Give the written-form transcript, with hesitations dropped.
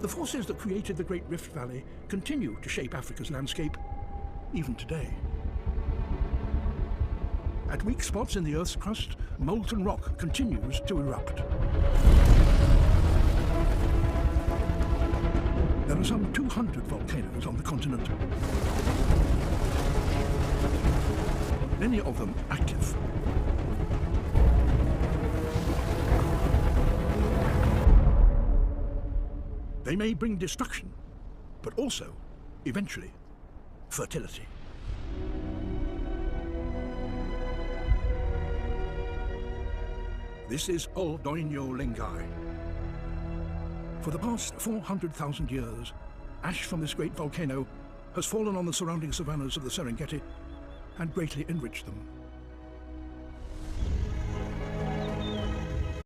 The forces that created the Great Rift Valley continue to shape Africa's landscape, even today. At weak spots in the Earth's crust, molten rock continues to erupt. There are some 200 volcanoes on the continent, many of them active. They may bring destruction, but also, eventually, fertility. This is Ol Doinyo Lengai. For the past 400,000 years, ash from this great volcano has fallen on the surrounding savannas of the Serengeti and greatly enriched them.